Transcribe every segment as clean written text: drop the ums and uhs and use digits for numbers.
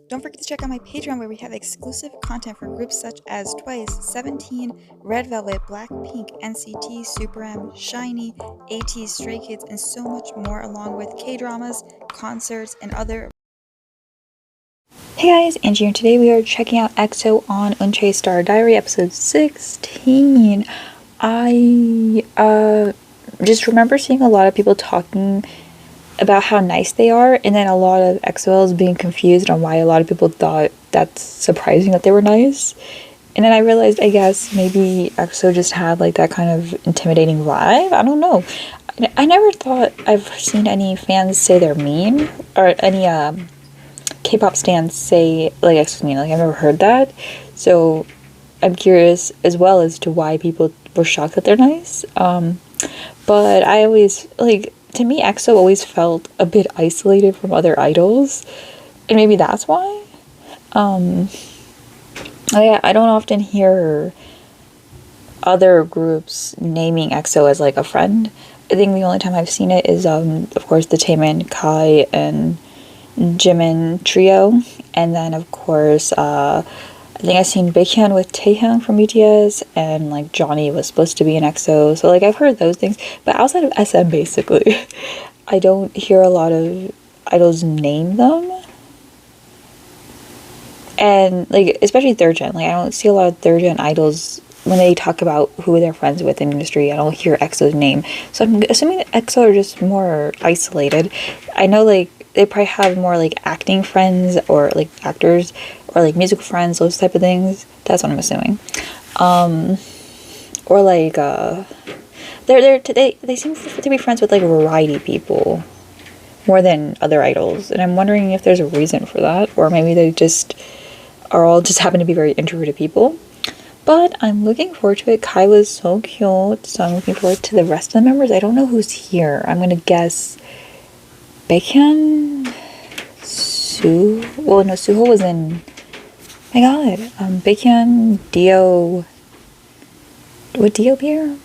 Don't forget to check out my Patreon where we have exclusive content for groups such as Twice, 17, Red Velvet, Blackpink, NCT, Super M, Shiny, AT, Stray Kids, and so much more, along with K-dramas, concerts, and other. Hey guys, Angie here. Today we are checking out EXO on Eunchae Star Diary episode 16. I just remember seeing a lot of people talking about how nice they are, and then a lot of EXOs being confused on why a lot of people thought that's surprising that they were nice. And then I realized, I guess, maybe EXO just had like that kind of intimidating vibe. I don't know. I never thought I've seen any fans say they're mean, or any K-pop stans say like EXO's mean. Like I've never heard that. So I'm curious as well as to why people were shocked that they're nice. But I always like, to me, EXO always felt a bit isolated from other idols, and maybe that's why. I don't often hear other groups naming EXO as like a friend. I think the only time I've seen it is, of course, the Taemin, Kai, and Jimin trio, and then of course, I think I've seen Baekhyun with Taehyung from BTS, and like Johnny was supposed to be an EXO, so like I've heard those things, but outside of SM basically, I don't hear a lot of idols name them. And like, especially third gen, like I don't see a lot of third gen idols when they talk about who they're friends with in the industry. I don't hear EXO's name, so I'm assuming that EXO are just more isolated. I know like they probably have more like acting friends, or like actors, or like musical friends, those type of things. That's what I'm assuming. Or like they seem to be friends with like variety people more than other idols, and I'm wondering if there's a reason for that, or maybe they just are all just happen to be very introverted people. But I'm looking forward to it. Kai was so cute, so I'm looking forward to the rest of the members. I don't know who's here. I'm gonna guess Baekhyun, Suho was in. My God, Baekhyun, Dio. Would Dio be here?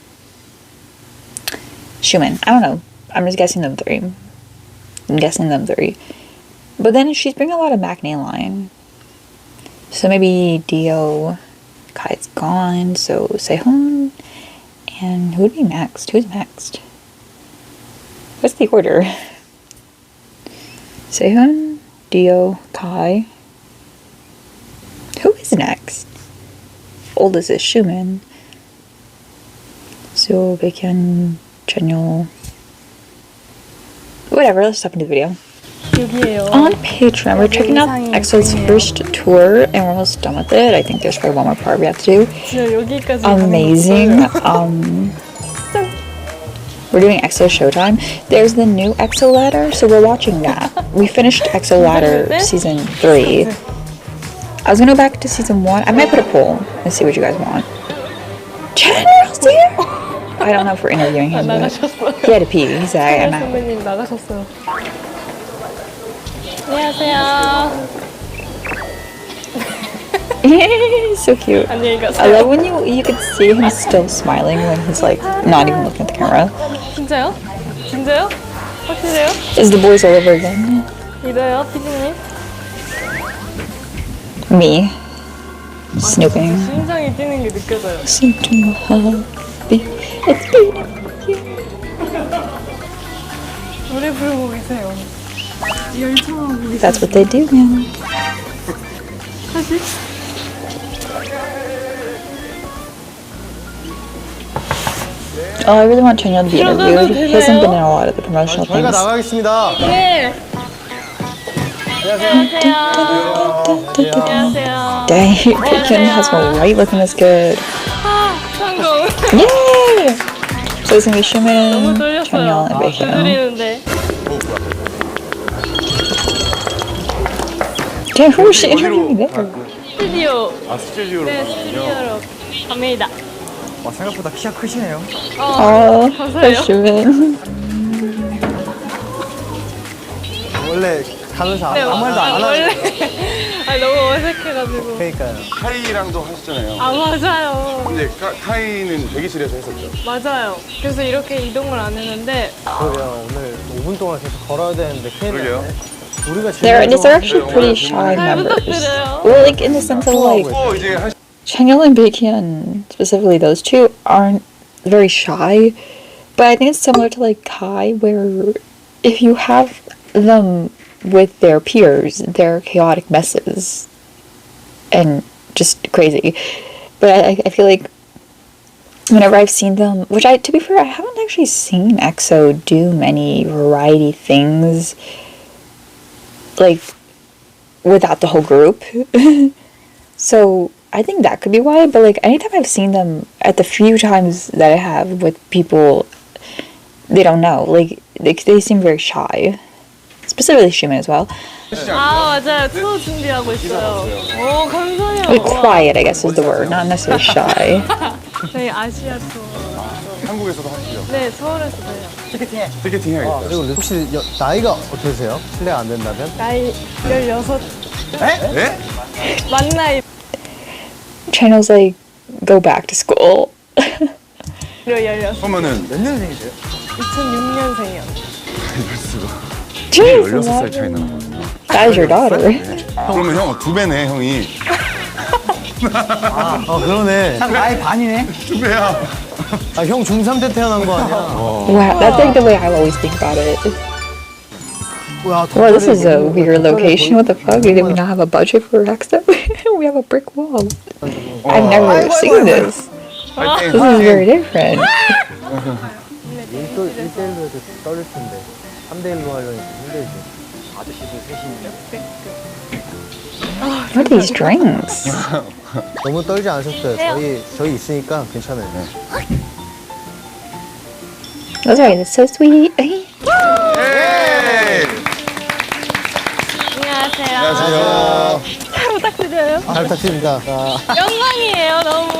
Schumann. I don't know. I'm just guessing them three. But then she's bringing a lot of MACNA line. So maybe Dio. Kai's gone, so Sehun. And who would be next? Who's next? What's the order? Sehun, Dio, Kai. Who is next? Oldest is Schumann. So Baekhyun, Chanyeol. Whatever, let's stop into the video. 여기에요. On Patreon, we're checking out EXO's first tour, and we're almost done with it. I think there's probably one more part we have to do. Amazing. We're doing EXO Showtime. There's the new EXO ladder, so we're watching that. We finished EXO ladder season 3. I was gonna go back to season 1. I might put a poll and see what you guys want. General's here? I don't know if we're interviewing him, but he had to pee. He said, I'm out. 선배님 나가셨어요. 안녕하세요. So cute. 안녕히 가세요. I love when you can see him still smiling when he's like not even looking at the camera. 진짜요? 진짜요? 확실해요? Is the boys all over again? 이래요, 피디님? Me. Snooping. 심장이 뛰는 게 느껴져요. Listen to my heartbeat. It's beating you. 노래 부르고 계세요. 열창하고 계세요. That's what they do now. 사실? Oh, I really want Chanyeol to be interviewed. He hasn't been in a lot of the promotional 저희가 things. 나가겠습니다. 네. 안녕하세요. 안녕하세요. Dang, Baekhyun has been right looking this good. 아, 성공. Yay! So it's gonna be 너무 Schumann, 떨렸어요. Chanyeol, and Baekhyun. 두드리는데. Damn, who was she interviewing there? 스튜디오. 아 스튜디오로. 네, 스튜디오로 갑니다. 와 생각보다 키가 크시네요. Oh, 감사해요. that's Schumann. 원래 가면서 네, 아무 말도 안 하는. 원래 아니, 너무 어색해가지고. 그러니까요. 카이랑도 하셨잖아요. 아, 맞아요. 근데 카이는 대기실에서 했었죠. 맞아요. 그래서 이렇게 이동을 안 했는데 그러게요. 오늘 5분 동안 계속 걸어야 되는데 큰일 그러게요. 났네. they're actually pretty shy members. Well, like in the sense of like 이제 한 Chanyeol and Baekhyun, specifically those two, aren't very shy. But I think it's similar to like Kai, where if you have them with their peers, they're chaotic messes and just crazy. But I feel like whenever I've seen them, which to be fair, I haven't actually seen EXO do many variety things like without the whole group. So I think that could be why, but like anytime I've seen them, at the few times that I have with people they don't know, like they seem very shy. Specifically Shumin as well. 아 맞아요. 투어 준비하고 있어요. 오 감사해요. Like quiet, I guess is the word, not necessarily shy. 저희 아시아 투어. 한국에서도 하시죠? 네 서울에서도 해요. 티켓팅 해야겠다. 그리고 혹시 나이가 어떻게 되세요? 실례가 안 된다면? 나이 16. 네? 만 나이. Channel's like go back to school. 16. 그러면은 몇 년생이세요? 2006년생이요. 이럴 수가. Jeez, 16살 차이 나는 거거든요. that is your daughter. 그러면 형 2배네 형이. 그러네. 나이 반이네. 2배야. 형 중3 때 태어난 거 아니야? Wow, that's like the way I always think about it. 야, Well, this is a weird location. What the fuck? Did we not have a budget for EXO? We have a brick wall. I've never seen this. This is very different. 1대1로 해도 떨릴 텐데 3대1로 하려니 힘들지. 아저씨들 셋이니까. What are these drinks? 너무 떨지 않으셨어요. 저희 있으니까 괜찮아요. That's right. It's so sweet. 에이! 안녕하세요. 안녕하세요. 잘 부탁드려요. 잘 부탁드립니다. 영광이에요 너무.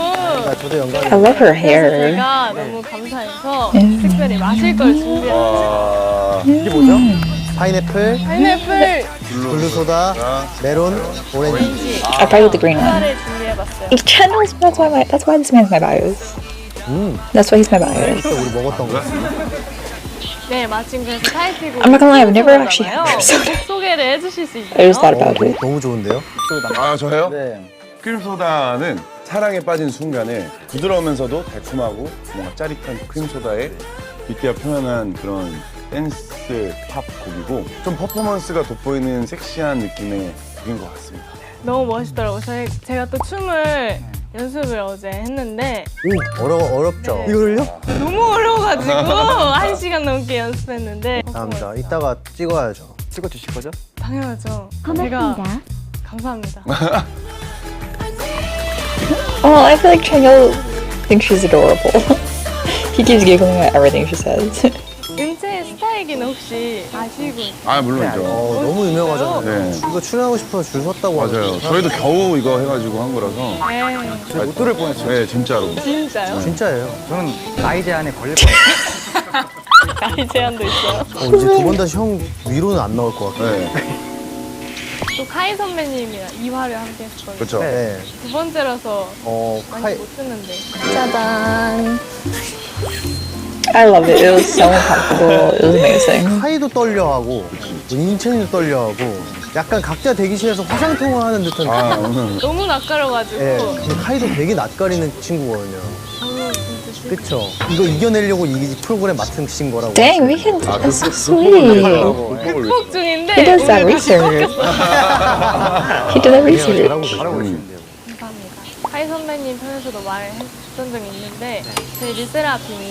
저도 영광이에요. I love her 그래서 hair. 제가 너무 감사해서 특별히 마실 걸 준비했어요. 이게 뭐죠? 파인애플, 파인애플 블루소다, 메론, 오렌지. I'll probably get the green one. 하나를 준비해봤어요. Channels. That's why this man's my bios. That's why he's my bios. 우리 먹었던 거. 네 마침 그래서 타이틀곡 I'm not gonna lie, I've never actually had 곡 soda. 소개를 해주실 수 I just thought 있나요? about it. 너무 좋은데요? 아 저요? 네. 크림소다는 사랑에 빠진 순간에 부드러우면서도 달콤하고 뭔가 짜릿한 크림소다의 빗대어 표현한 그런 댄스 팝 곡이고 좀 퍼포먼스가 돋보이는 섹시한 느낌의 곡인 것 같습니다. 너무 멋있더라고요. 제가 또 춤을 연습을 어제 했는데 오, 어렵죠? 네. 이거를요? 너무 어려워가지고 1시간 넘게 연습했는데 감사합니다. 이따가 찍어야죠. 찍어 주실 거죠? 당연하죠. 제가 감사합니다. Well, I feel like Chanyeol thinks she's adorable. He keeps giggling at everything she says. 은채의 스타이기는 혹시 아시고 있어요? 아 물론이죠. 너무 유명하잖아요. 네. 이거 출연하고 싶어서 줄 섰다고 맞아요. 하거든요. 저희도 겨우 이거 해가지고 한 거라서. 네. 못 들을 뻔했어요. 네 진짜로. 진짜요? 진짜예요. 저는 나이 제한에 걸릴 뻔했어요. 나이 제한도 있어요. 이제 두 번 다시 형 위로는 안 나올 것 같아요. 네. 또 카이 선배님이랑 2화를 함께 했었거든요. 그렇죠. 네. 두 번째라서 많이 카이, 못 듣는데. 짜잔. I love it. It was so comfortable. It was amazing. 카이도 떨려하고 인천이도 떨려하고 약간 각자 대기실에서 화상통화하는 듯한 아 오늘. 너무 낯가려가지고 예, 근데 카이도 되게 낯가리는 친구거든요. 진짜 그쵸? 이거 이겨내려고 이 프로그램 맡으신 거라고. Dang, we can. That's so sweet. 극복 중인데 He does that 오늘 다시 research. 바뀌었어요. He did that 잘하고 research. 잘하고 계시는데요. 감사합니다. 카이 선배님 편에서도 말했던 적이 있는데 저희 르세라핌이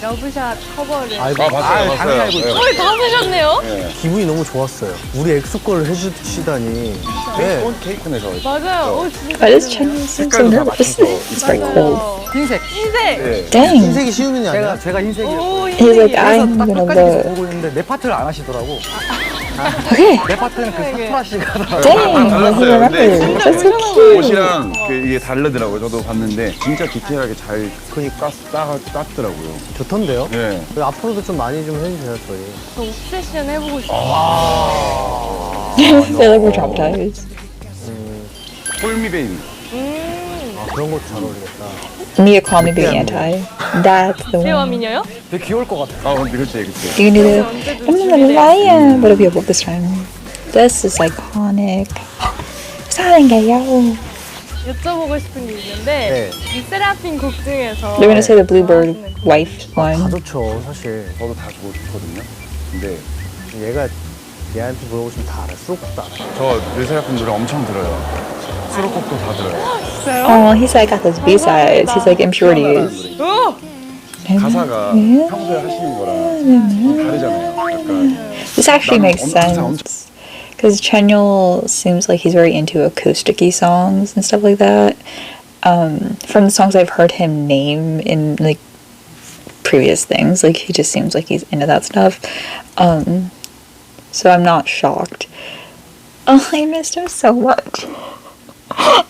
러브샷 커버를 아이고, 아 봤어요. 당연히 알고 있죠. 거의 다 보셨네요? 네. 기분이 너무 좋았어요. 우리 엑소 거를 해주시다니. 네. 온 케이크 내서. 맞아요. 오, 진짜 Why does Chanyeol seem so nervous? It's very cold. 맞아요. 흰색. 흰색. 네. Dang. 흰색이 쉬운 일이 아니야. 제가 흰색이요. 오, He's like, 흰색이에요. I'm 딱 gonna 끝까지 계속 the. 보고 있는데 내 파트를 안 하시더라고. Okay. 내 파트는 그 사투라 씨가 하더라고. Dang, he remembers. That's so cute. 옷이랑 이게 다르더라고요. 저도 봤는데 진짜 디테일하게 잘 땄더라고요. 좋던데요? 네. 그리고 앞으로도 좀 많이 좀 해주세요, 저희. 저 옵세션 해보고 싶어요. They're like we're traumatized. 홀미베인. 그런 것도 잘 어울리겠다. Need to call me the anti. That's the 대화 one. 미녀요? 되게 귀여울 것 같아. 아 근데 그치. You can do the. I'm not gonna lie, but it'll be a book this time. This is iconic. 사랑해요. 여쭤보고 싶은 게 있는데 네. 리세라핌 곡 중에서 They're gonna say the bluebird 좋아하시는 곡. wife 다 one. 좋죠, 사실. 저도 다 좋거든요. 근데 얘가 얘한테 물어보시면 다 알아. 수록곡도 알아. 저 르세라핌 노래 엄청 들어요. 수록곡도 다 들어요. 진짜요? Oh, he's like got those B-sides. He's like impurities. 오! 가사가 평소에 하시는 거랑 다르잖아요. 약간 This actually 나는 makes sense. Because Chenyol seems like he's very into acoustic-y songs and stuff like that. From the songs I've heard him name in like previous things, like he just seems like he's into that stuff. So I'm not shocked. Oh, I missed him so much.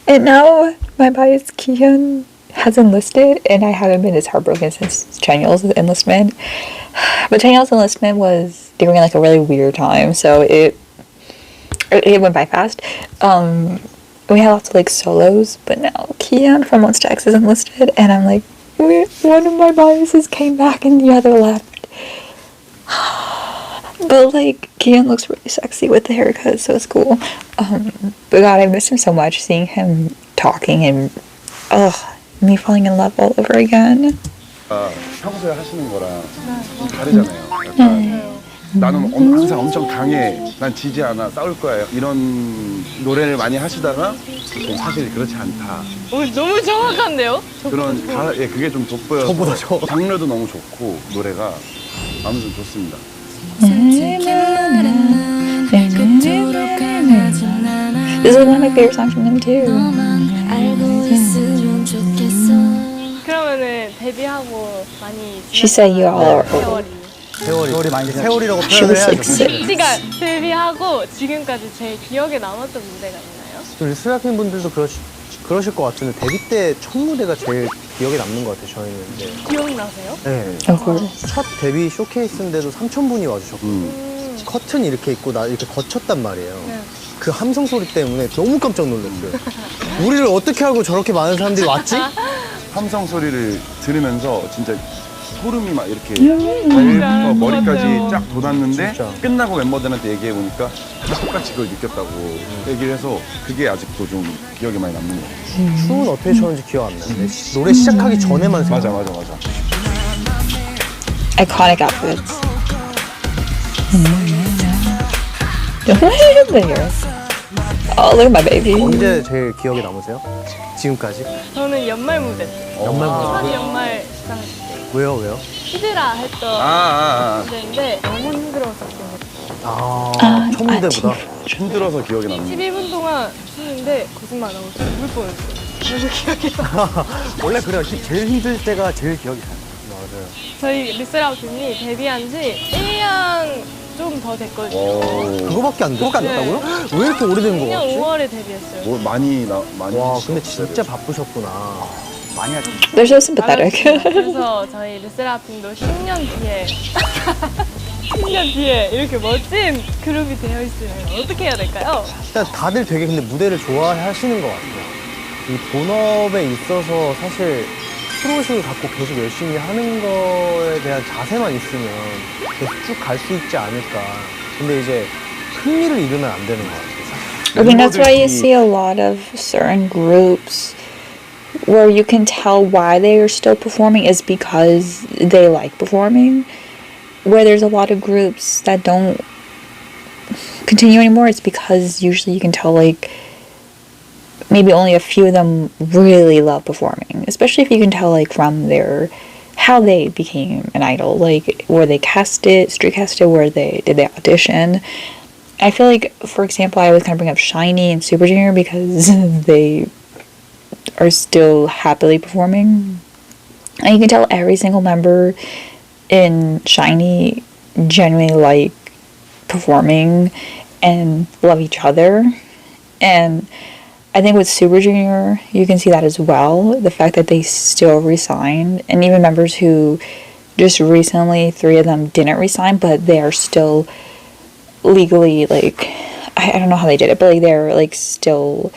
And now my bias Kihyun has enlisted, and I haven't been as heartbroken since Chenyol's enlistment. But Chenyol's enlistment was during like a really weird time, so it went by fast. We had lots of like solos, but now Kihyun from Monsta X is enlisted, and I'm like, one of my biases came back and the other left. But like Kihyun looks really sexy with the haircut, so it's cool. But God, I miss him so much. Seeing him talking and me falling in love all over again. 평소에 하시는 거랑 좀 다르잖아요. 약간 나는 항상 엄청 강해, 난 지지 않아, 싸울 거야 이런 노래를 많이 하시다가 좀 사실 그렇지 않다. 오, 너무 정확한데요? 그런 예, 그게 좀 돋보여서 저보다 저. 장르도 너무 좋고 노래가 아무튼 좋습니다. This is one of my favorite songs from them too. 그러면은 데뷔하고 많이 She said you all are old. 세월이. 세월이 많이 세월이라고 She 표현을 was 해야죠. like six. 씨가 데뷔하고 지금까지 제일 기억에 남았던 무대가 있나요? 또 리스라핀 분들도 그러실 것 같은데 데뷔 때 첫 무대가 제일 기억에 남는 것 같아요, 저희는. 근데. 기억나세요? 네. Of course. 첫 데뷔 쇼케이스인데도 3,000분이 와주셨고 커튼 이렇게 있고 나 이렇게 거쳤단 말이에요. 네. 그 함성 소리 때문에 너무 깜짝 놀랐어요. 우리를 어떻게 알고 저렇게 많은 사람들이 왔지? 함성 소리를 들으면서 진짜 소름이 막 이렇게 발부터 머리까지 쫙 돋았는데 진짜. 끝나고 멤버들한테 얘기해 보니까 다 똑같이 그걸 느꼈다고 얘기를 해서 그게 아직도 좀 기억에 많이 남는 것 같아요. 춤은 어떻게 췄는지 기억 안 나는데 노래 시작하기 전에만 맞아 생각. 맞아. Iconic outfits. there. Oh, look at my baby. 언제 제일 기억에 남으세요? 지금까지? 저는 연말 무대 때. 연말 한 무대. 연말 시상식 때. 왜요? 히드라 했던 무대인데 너무 힘들었었어요. 첫 무대보다. 힘들어서 기억에 남는 11분 동안 쉬는데 거짓말 안 하고 죽을 뻔했어요. 그래서 기억이 나. 원래 그래요. 제일 힘들 때가 제일 기억이 나요. 맞아요. 저희 리세라핌이 데뷔한 지 1년 좀 더 됐거든요. 그거밖에 안 됐다고요? 왜 이렇게 오래된 거 2년 같지? 5월에 데뷔했어요. 뭐 많이 와, 하시죠. 근데 진짜 바쁘셨구나. 많이 하셨네. They're so sympathetic. 그래서 저희 리세라핌도 10년 뒤에 10년 뒤에 이렇게 멋진 그룹이 되어 있으면 어떻게 해야 될까요? 일단 다들 되게 근데 무대를 좋아하시는 것 같아요. 이 본업에 있어서 사실 프로식을 갖고 계속 열심히 하는 거에 대한 자세만 있으면 계속 쭉 갈 수 있지 않을까. 근데 이제 흥미를 잃으면 안 되는 것 같아요. I think that's why you see a lot of certain groups where you can tell why they are still performing is because they like performing. Where there's a lot of groups that don't continue anymore, it's because usually you can tell like maybe only a few of them really love performing, especially if you can tell like from their how they became an idol, like where they street casted, where they did the audition. I feel like, for example, I always kind of bring up Shiny and Super Junior because they are still happily performing. And you can tell every single member in Shiny genuinely like performing and love each other. And I think with Super Junior, you can see that as well. The fact that they still resigned, and even members who just recently, 3 of them didn't resign, but they are still legally, like, I don't know how they did it, but like they're like still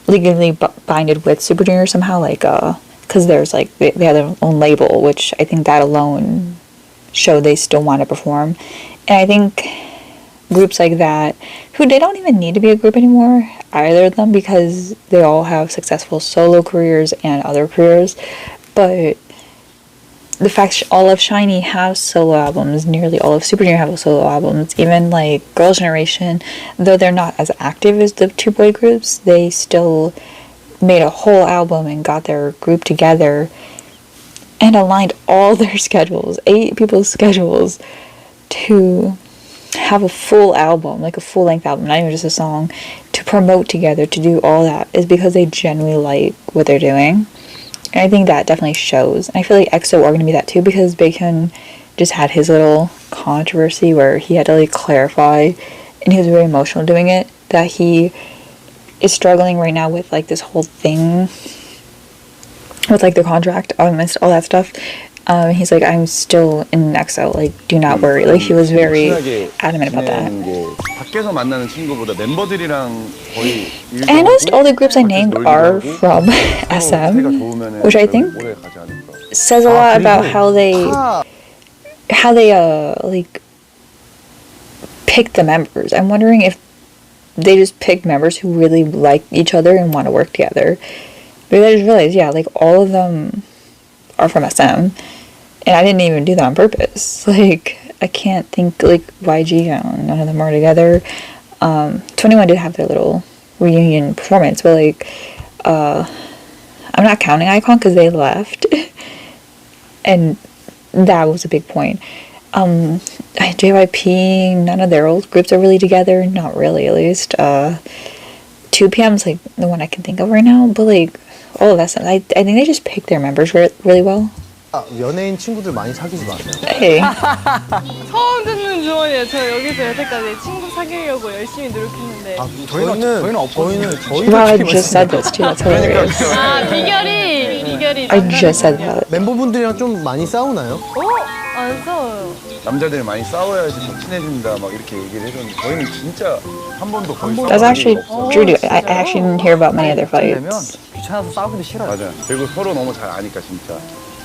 legally binded with Super Junior somehow, like, because there's like, they have their own label, which I think that alone showed they still want to perform. And I think groups like that who they don't even need to be a group anymore, either of them, because they all have successful solo careers and other careers. But the fact all of SHINee have solo albums, nearly all of Super Junior have solo albums, even like Girls' Generation, though they're not as active as the two boy groups, they still made a whole album and got their group together and aligned all their schedules, 8 people's schedules, to have a full album, like a full-length album, not even just a song, to promote together, to do all that, is because they genuinely like what they're doing. And I think that definitely shows. And I feel like EXO are going to be that too, because Baekhyun just had his little controversy where he had to like clarify, and he was very emotional doing it, that he is struggling right now with like this whole thing with like the contract and all that stuff. He's like, I'm still in EXO, like do not worry. Like he was very adamant about that. 밖에서 만나는 친구보다 멤버들이랑 거의 And I noticed all the groups I named are from SM, which I think says a lot about how they like pick the members. I'm wondering if they just picked members who really like each other and want to work together. But I just realized, yeah, like all of them are from SM, and I didn't even do that on purpose. Like I can't think like YG, none of them are together. 21 did have their little reunion performance, but like I'm not counting iKON because they left, and that was a big point. JYP, none of their old groups are really together, not really at least. 2PM's like the one I can think of right now, but like all of that stuff, I think they just pick their members really well. 연예인 친구들 많이 사귀지 마세요. Hey. 처음 듣는 조언이에요. 저 여기서 여태까지 친구 사귀려고 열심히 노력했는데. 저희는 없거든요. Wow, I just said this too. That's hilarious. 아, 비결이 I just said that. 멤버분들이랑 좀 많이 싸우나요? 안 싸워요. 남자들이 많이 싸워야지 더 친해진다 막 이렇게 얘기를 해줬는데 저희는 진짜 한 번도 거의 That's actually true. I actually didn't hear about many other 되면 fights. 귀찮아서 싸우기도 싫어요. 맞아. 그리고 서로 너무 잘 아니까 진짜.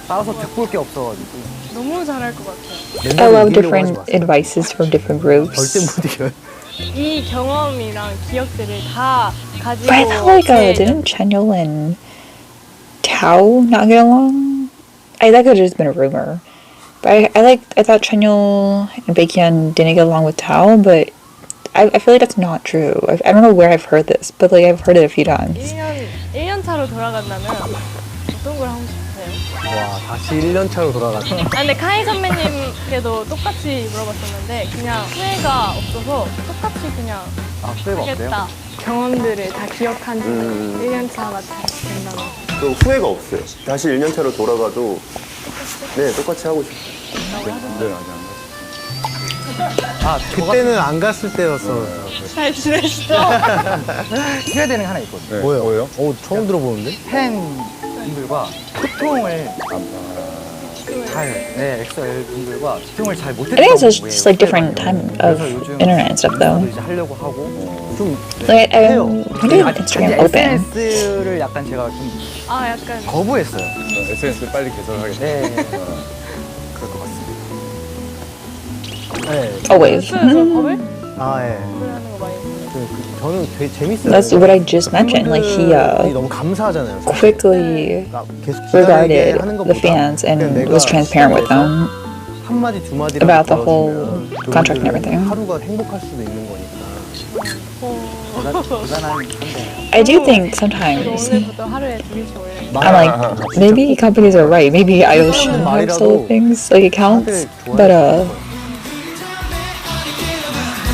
싸워서 득볼 게 없어가지고. 너무 잘할 것 같아요. I love different advices from different groups. 절대 못 이겨요. 이 경험이랑 기억들을 다 가지고. But I thought like didn't Chanyeol and Tao not get along? That could have just been a rumor. But I thought Chanyeol and Baekhyun didn't get along with Tao, but I feel like that's not true. I don't know where I've heard this, but like I've heard it a few times. 1년 차로 돌아간다면 어떤 걸 하고 싶으세요? 와, 다시 1년 차로 돌아갔다. 근데 카이 선배님께도 똑같이 물어봤었는데 그냥 후회가 없어서 똑같이 그냥 후회가 없대요? 하겠다. 경험들을 다 기억한 지 1년 차가 된다면. 또 후회가 없어요. 다시 1년 차로 돌아가도 네, 똑같이 하고 싶어요. 네, 맞아. 그때는 안 갔을 때였어. 잘 지내시죠? 후회되는 게 하나 있거든요. 네, 뭐예요? 처음 들어보는데? 팬분들과 소통을 엑소 분들과 소통을 잘 I 못했던 think it's just like different time of internet and stuff though. 이제 하려고 하고 좀 Like when did Instagram open? SNS를 약간 제가 좀 아 약간 거부했어요. SNS 빨리 개설하겠다. 네. 그럴 것 같습니다. 네. Always. 저 법을 아, 예. 하는 거 많이 했어요. 저는 되게 재밌어요. That's what I just mentioned. Like he 팬분들이 너무 감사하잖아요. 사실. quickly 계속 기다리게 regarded 하는 the 것보다 fans and 그냥 내가 was transparent with them. 한 마디 두 마디 about the whole contract and everything. 하루가 행복할 수도 있는 거니까. 대단한 건데. I do think sometimes 오늘부터 하루에 2개씩 올려요. I'm like maybe companies are right. Maybe idols shouldn't have solo things like accounts, but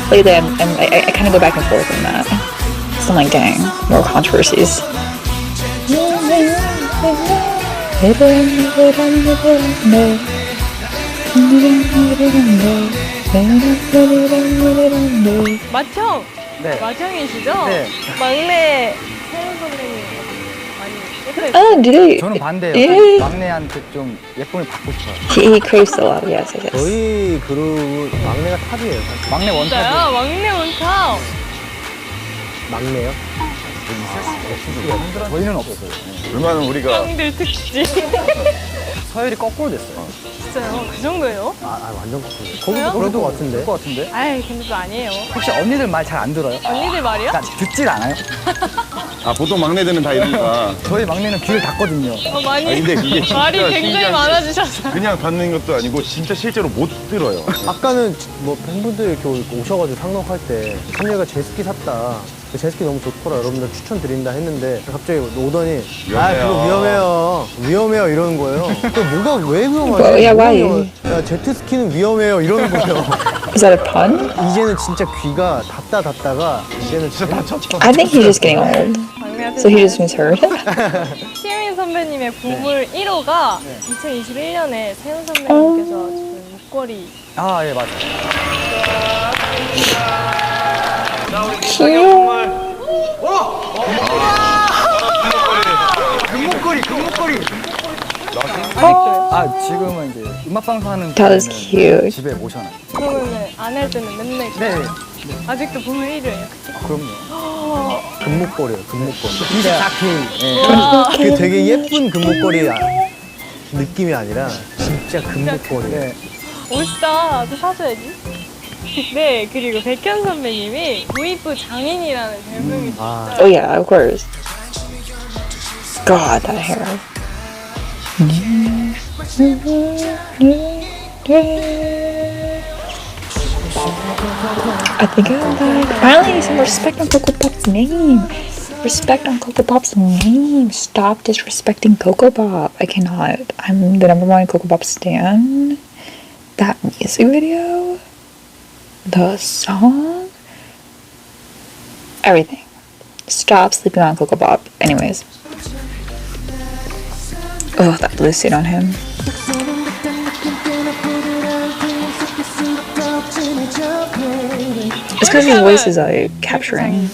lately I kind of go back and forth on that. So I'm like, dang, more controversies. 맏형! 네. 맏형이시죠? 네. 막내 세훈 선배님 많이 예뻐요. Oh, do they? 저는 반대예요. 예. 막내한테 좀 예쁨을 받고 싶어요. He craves a lot. Yes, yes. 저희 그룹 막내가 탑이에요. 사실. 막내 원탑이 진짜요? 막내 원탑! 막내요? 저희는 없어요. 얼마나 우리가 형들 특집. 서열이 거꾸로 됐어요. 진짜요? 그 정도예요? 완전 커플. 그래요? 거기도 그럴 것 같은데. 그럴 것 같은데? 아이 근데 그거 아니에요. 혹시 언니들 말 잘 안 들어요? 언니들 말이요? 그러니까 듣질 않아요? 아 보통 막내들은 다 이러니까 저희 막내는 귀를 닫거든요. 많이 근데 그게 진짜 말이 굉장히 신기한 게 많아지셨어요. 그냥 받는 것도 아니고 진짜 실제로 못 들어요. 아까는 뭐 팬분들 이렇게 오셔가지고 상록할 때 한여가 제스키 샀다. 제스키 너무 좋더라. 여러분들 추천드린다 했는데 갑자기 오더니 위험해요. 그거 위험해요 이러는 거예요. 그 뭐가 왜 위험하지? 뭐, 야, 뭐가 why? 위험해? 야 제트스키는 위험해요 이러는 거예요. Is that a pun? 이제는 진짜 귀가 닫다가 이제는 진짜 다쳤어. I think he's just getting old. So he just misheard. 시민 선배님의 보물 1호가 2021년에 세훈 선배님께서 지금 목걸이 아, 예, 맞아요. 금목걸이. 아, 지금은 이제 음악방송 하는 That was 때는 cute. 집에 모셔놔요. 그러면은 안 할 때는 맨날 네. 아직도 보물 1호예요. 그럼요. 금목걸이에요. 금목걸이. 진짜 작게. 예. 그게 되게 예쁜 금목걸이 느낌이 아니라 진짜 금목걸이. 네. 멋있다. 나도 사줘야지. 네, 그리고 백현 선배님이 도입부 장인이라는 별명이 아. 진짜 Oh yeah, of course. God, that hair. I think I like. Finally, some respect on Coco Pop's name. Respect on Coco Pop's name. Stop disrespecting Coco Pop. I cannot. I'm the #1 Coco Pop stan. That music video, the song, everything. Stop sleeping on Coco Pop. Anyways. Oh, that blue suit on him. It's because his voice is like capturing.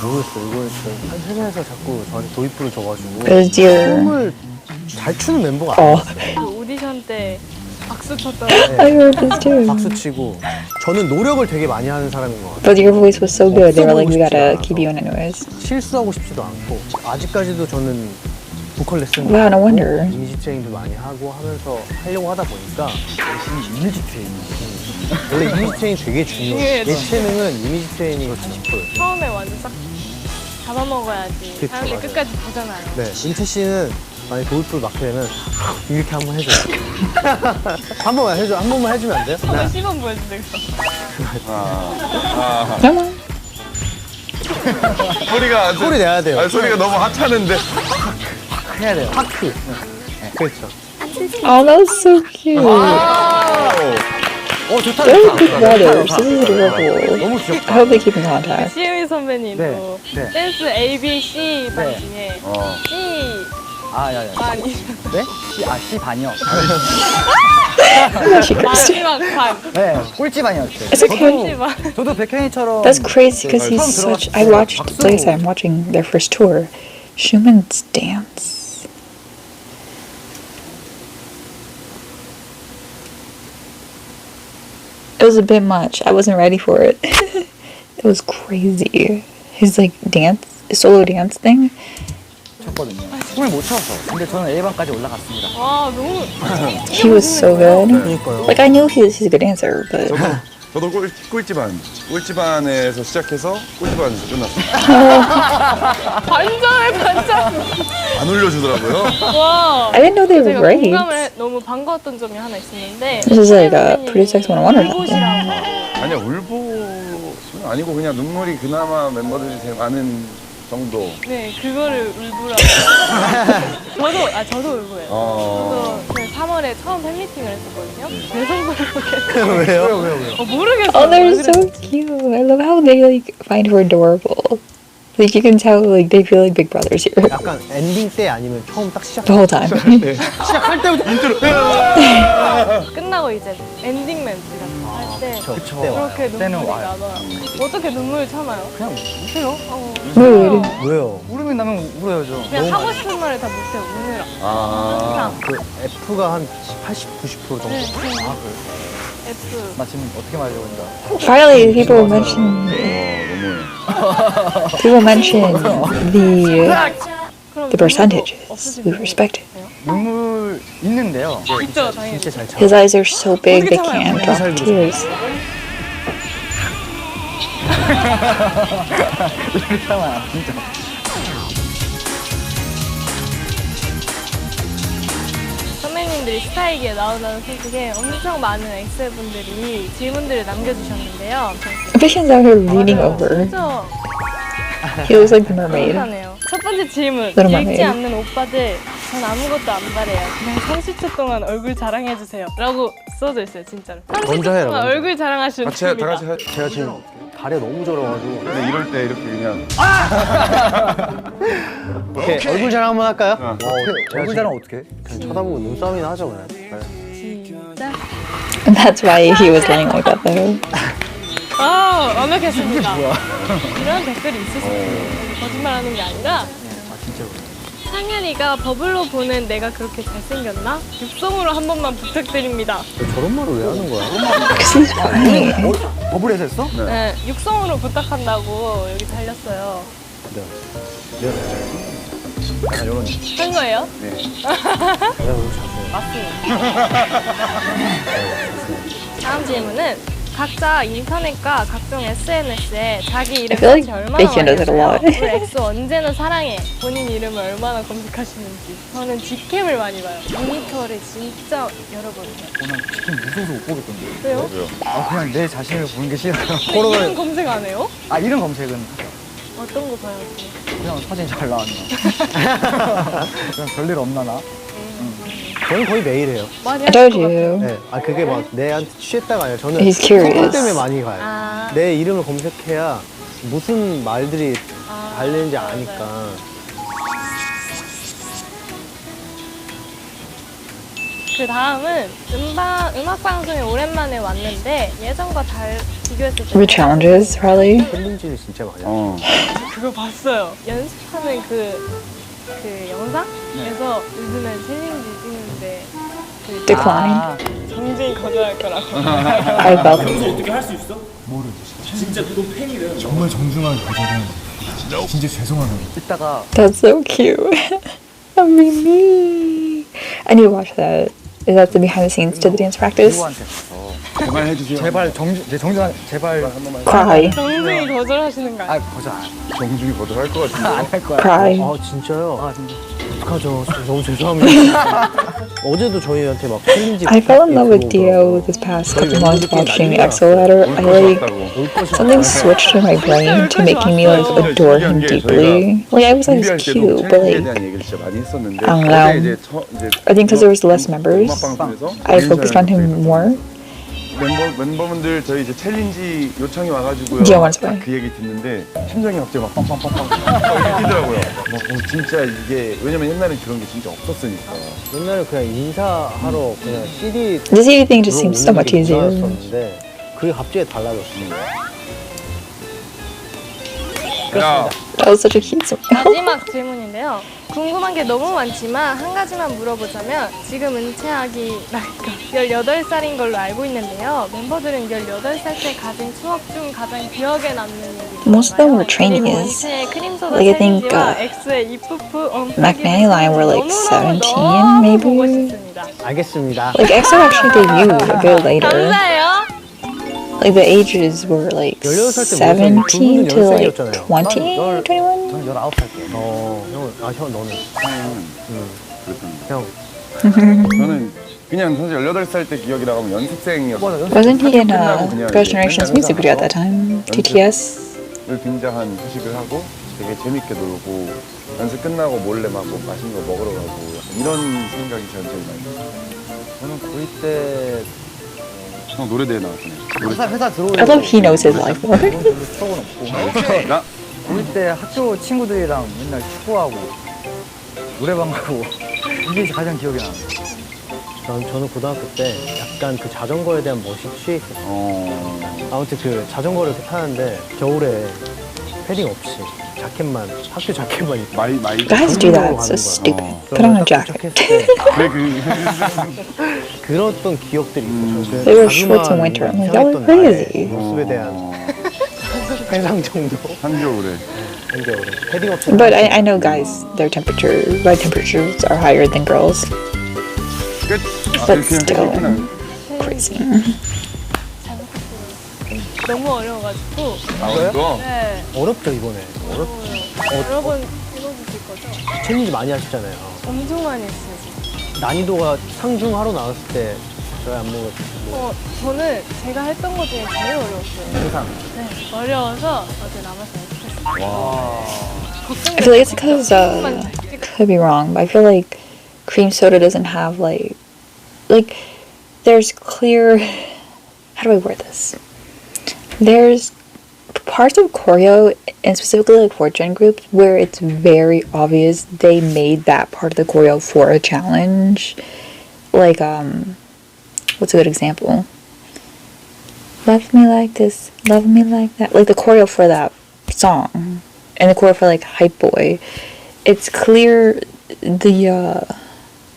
모르겠어. 이거 진짜 한 회사에서 자꾸 저한테 도입부를 줘가지고 Because you're. 춤을 잘 추는 멤버가 Oh, 아니었어요. 그 오디션 때 박수 쳤다고. I heard this too. 박수 치고 저는 노력을 되게 많이 하는 사람인 것 같아요. But your voice was so good. They were like, we gotta keep you in anyways. 실수하고 싶지도 않고 아직까지도 저는 보컬 레슨 Wow, no wonder. 이미지 트레이닝도 많이 하고 하면서 하려고 하다 보니까 이미지 트레이닝. 원래 이미지 트레이닝 되게 중요해요. 중요해요. 예체능은 이미지 트레이닝을 90%예요. 처음에 완전 싹 잡아먹어야지. 그쵸, 사람들이 맞아요. 끝까지 보잖아요. 네, 은채 씨는 만약 도입부를 맡게 되면 이렇게 한번 해줘요. 한 번만 해줘, 한 번만 해주면 안 돼요? 한번 시범 보여주세요. Come on. 소리가 소리 내야 돼요. 소리가 너무 하찮은데. 해야 돼요. 하크. 그렇죠. Oh, that was so cute. 좋다. Very good brothers. This is adorable. 너무 귀엽다. I hope they keep in contact. 시우미 선배님도 네, 네. 댄스 ABC 반 네. 중에 C 아, 야. 반이 네? C 반이요. 마지막 반. 네, 꼴찌반이었어요. It's okay. 저도 백현이처럼. That's crazy because he's 처음 such. I 들어갔을 때 watched, like I said, I'm watching their first tour. Schumann's dance. It was a bit much. I wasn't ready for it. It was crazy. His like dance, solo dance thing. 쳤거든요. 춤을 못 춰서. 근데 저는 A반까지 올라갔습니다. 와 너무 He was so good. 그러니까요. Like I knew he's a good dancer, but 저도 꼴찌반에서 시작해서 꼴찌반에서 끝났어요. 반전에 반전. 안 올려주더라고요. 와. I didn't know they were 제가 great. 공감을 너무 반가웠던 점이 하나 있었는데. This is like a Pretty Sex 101 or something. 울보시라고. 아니야 울보는 아니고 그냥 눈물이 그나마 멤버들이 제일 많은 정도. 네 그거를 울보라고. 저도 울보예요. 저도 그 3월에 처음 팬미팅을 했었거든요. 대성공을 왜요? 모르겠어요. Oh, they're 왜 so 그랬는지. cute. I love how they like find her adorable. Like you can tell like they feel like big brothers here 약간 엔딩 때 아니면 처음 딱 시작 the whole time. 시작할 때부터 인트로. 끝나고 이제 엔딩 멘트 같은 거 할 때 그쵸. 그렇게 그때는 눈물이 와요. 나더라고요. 어떻게 눈물을 참아요? 그냥 우세요. Mood. 왜요? 울음이 나면 울어야죠. 그냥 하고 싶은 말을 다 못해요. 우느라. 아. 항상. 그 F가 한 80, 90% 정도. 네. 아, F. 나 지금 어떻게 말하려고 했는가. Finally, people mention 너무해. the 그럼 the percentages. 없으신 We 분 respect it. 있어요? 눈물 있는데요. 있죠, 당연히. 진짜 잘 차. His eyes are so big they can't drop tears. 참아요, 진짜. 선배님들이 스타일기에 나온다는 소식에 엄청 많은 엑소의 분들이 질문들을 남겨주셨는데요. Vision's out here reading over. 그죠? He looks like the mermaid. 하네요. 첫 번째 질문. Little Mermaid. 읽지 않는 오빠들, 전 아무것도 안 바래요. 그냥 30초 동안 얼굴 자랑해주세요. 라고 써져 있어요, 진짜로. 30초 먼저 해라, 동안 먼저. 얼굴 자랑하시면 같이 다 됩니다. 같이 해. 제가 지금 다리가 너무 저려가지고. 근데 이럴 때 이렇게 그냥 오케이, 얼굴 자랑 한번 할까요? 얼굴 자랑 어떻게 해? 그냥 쳐다보고 눈싸움이나 하죠 그냥. 시작. And that's why he was laying like that though. 아, 완벽했습니다. 이런 댓글이 있을 수 있어요. 거짓말하는 게 아니라 상현이가 버블로 보는 내가 그렇게 잘생겼나? 육성으로 한 번만 부탁드립니다. 저런 말을 왜 하는 거야? Because he's funny. 버블에서 했어? 네, 육성으로 부탁한다고 여기 달렸어요. 아, 이런. 한 거예요? 네. 내가 너무 자세해. 맞습니다. 다음 질문은 각자 인터넷과 각종 SNS에 자기 이름 I feel like 지 얼마나 Baekhyun 많이 does it a 하세요? lot. 우리 엑소 언제나 사랑해. 본인 이름을 얼마나 검색하시는지. 저는 직캠을 많이 봐요. 모니터를 진짜 여러 번 해요. 난 치킨 무서워서 못 보겠던데. 왜요? 아, 그냥 내 자신을 보는 게 싫어요. 근데 이름 검색 안 해요? 아, 이름 검색은 어떤 거 봐요? 그냥 사진 잘 나왔나. 그냥 별일 없나 나? 저는 거의 매일 해요. 많이 I 하실 told 것 같아요. you. 네, 아 그게 막 내한테 취했다가 아니라 저는 He's curious. 선물 때문에 많이 가요. 아. 내 이름을 검색해야 무슨 말들이 아, 달리는지 맞아요. 아니까. 그 다음은 음악 방송에 오랜만에 왔는데 예전과 비교했을 때 The challenges, probably. 챌린지를 진짜 많이 하요. 그거 봤어요. 연습하는 그 영상에서 요즘에 챌린지 찍는데 그 Decline. 아, 정중히 거절할 거라고. I felt it. 어떻게 할 수 있어? 뭐를? 진짜 너 팬이래. 정말 정중하게 거절해. 진짜 죄송하네. 이따가 That's so cute. That made me. I need to watch that. Is that the behind the scenes to the dance practice? 누구한테 가서 제발 해주세요. 제발 정중한 제발 Cry. 정중히 거절하시는 거 아니에요? 아 거절 안 정중히 거절할 것 같은데. 할 거야. Cry. 아 진짜요? 아 진짜. 어떡하죠? 너무 죄송합니다. 어제도 저희한테 막 챌린지. I fell in love with Dio this past couple months watching EXO ladder. I like something switched in my brain to making me like adore him deeply. Like I was always 준비할 때도 cute, but 챌린지에 like 대한 얘기를 진짜 많이 했었는데 I don't 어제 know. 이제 I think because there was less members, 음악방송에서 I focused on him more. 멤버분들 저희 이제 챌린지 요청이 와가지고요. Yeah, once a 딱 그 얘기 듣는데 심장이 갑자기 막 빵빵빵빵 이렇게 뛰더라고요. 진짜 이게 왜냐면 옛날엔 그런 게 진짜 없었으니까. 옛날에 그냥 인사하러 그냥 CD The CD thing just seems so much easier. 었는데 그게 갑자기 달라졌어요. 야, That was such a cute song. 마지막 질문인데요. 궁금한 게 너무 많지만 한 가지만 물어보자면 지금 은채하기 나이가 18살인 걸로 알고 있는데요. members 18살 때 가진 추억 중 가장 기억에 남는 일이 Most of them were 그리고 trainees. 은채의 크림소다 Like, I think, 챌린지와 엑소의 이쁘프 Mac99 were like 17, 보고 maybe. 싶습니다. 알겠습니다. Like EXO actually debuted a bit later. 감사해요. Like the ages were like 18살 때 17 to like 연습생이었잖아요. 20, 21. 저는 19살게. 형 너는 그랬던 형 저는 그냥 사실 18살 때 기억이 나가면 연습생이었어요. Wasn't he in 끝나고 그냥 Girls' 이제 Generation's 맨날 music video at that time? TTS? 을 빙자한 휴식을 하고 되게 재밌게 놀고 연습 끝나고 몰래 막 뭐 맛있는 거 먹으러 가고 이런 생각이 저는 제일 많이 들어요. 저는 고1 때 형 노래대회 나왔잖아요. 회사 들어오고 I love he knows his life more. 그런 별로 추억은 없고 나 고1 때 학교 친구들이랑 맨날 축구하고 노래방 가고 이게 가장 기억에 나요. 저는 고등학교 때 약간 그 자전거에 대한 멋이 취해 있었어요. 아무튼 그 자전거를 이렇게 타는데 겨울에 패딩 없이 자켓만 학교 자켓만 입고 Guys do that. It's so stupid. Put on a jacket. 그랬던 기억들이 있어요. They were shorts in winter. I'm like, that was crazy. 모습에 대한 해상 정도. 한겨울에. 한겨울에. 패딩 없이. But I know guys, their body temperatures are higher than girls. 끝. But 그냥 still. 끝나요. Crazy. 너무 어려워가지고. 이거? 네. 어렵죠, 이번에. 여러분 읽어주실 거죠? 챌린지 많이 하셨잖아요. 엄청 많이 했어요. 지금. 난이도가 상중하로 나왔을 때 저희 안무가 저는 제가 했던 것 중에 제일 어려웠어요. 항상. 네. 어려워서 어제 남아서 연습했어요. 와. I feel like it's because could be wrong, but I feel like cream soda doesn't have like there's clear. How do I word this? There's parts of choreo, and specifically like 4th gen groups, where it's very obvious they made that part of the choreo for a challenge. Like what's a good example? Love me like this, love me like that. Like the choreo for that song, and the choreo for like Hype Boy. It's clear and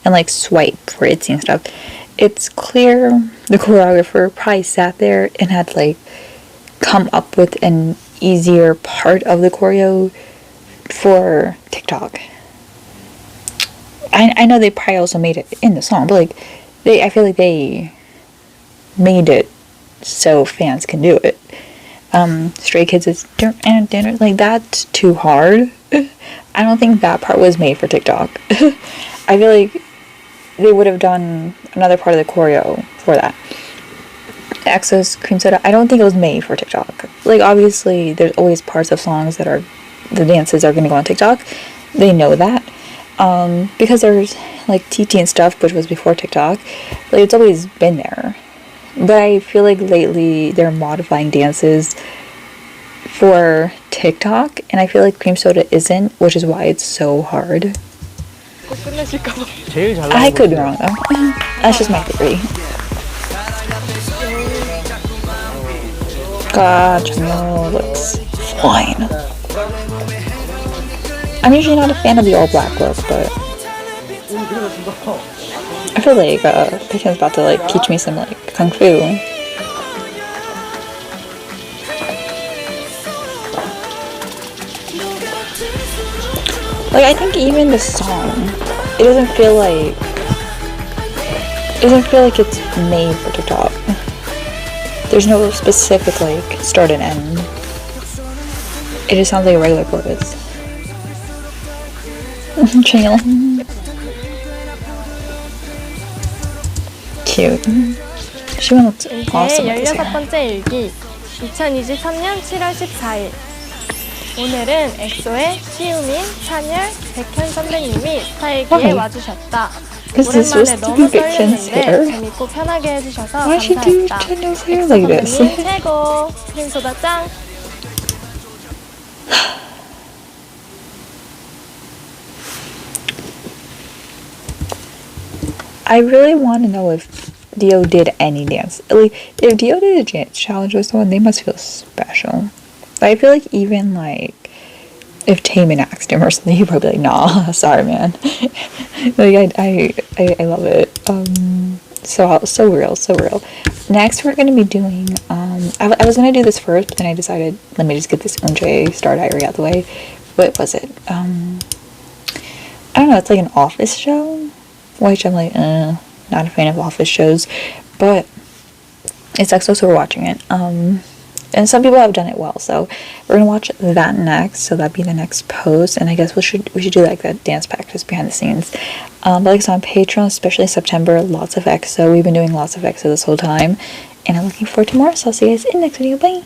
like Swipe for ITZY and stuff. It's clear the choreographer probably sat there and had like come up with an easier part of the choreo for TikTok. I know they probably also made it in the song, but like I feel like they made it so fans can do it. Stray Kids is like that's too hard. I don't think that part was made for TikTok. I feel like they would have done another part of the choreo for that. EXO's Cream Soda, I don't think it was made for TikTok. Like obviously there's always parts of songs that are the dances are going to go on TikTok. They know that. Because there's like TT and stuff, which was before TikTok. Like it's always been there. But I feel like lately they're modifying dances for TikTok, and I feel like Cream Soda isn't, which is why it's so hard. 제일 잘 I 나온 could be wrong though. That's just my theory. God, Chanyeol looks fine. I'm usually not a fan of the all black look, but I feel like Baekhyun's about to like teach me some like kung fu. Like I think even the song, it doesn't feel like it's made for TikTok. There's no specific like start and end. It just sounds like a regular chorus. Chanyeol. Cute. She looks awesome with this hair. 16번째 일기 2023년 7월 14일 오늘은 엑소의 시우민, 찬열, 백현 선배님이 스타일기에 와주셨다. Is this 오랜만에 supposed to 너무 be Baekhyun's 떨리는데 hair? 재밌고 편하게 해주셔서 Why she do 감사했다. Chanyeol's hair like this? 선배님 최고! 크림소다 짱! I really want to know if Dio did any dance. Like, if Dio did a dance challenge with someone, they must feel special. But I feel like even like if Taemin asked him or something, he'd probably be like, "Nah, sorry, man." Like I love it. So real. Next, we're gonna be doing. I was gonna do this first, but then I decided let me just get this Eunchae Star Diary out the way. What was it? I don't know. It's like an office show, which I'm like, not a fan of office shows, but it's EXO, so we're watching it. And some people have done it well, so we're gonna watch that next. So that'd be the next post, and I guess we should do like that dance practice behind the scenes. But like so on Patreon, especially September, lots of EXO. We've been doing lots of EXO this whole time, and I'm looking forward to more. So I'll see you guys in the next video. Bye.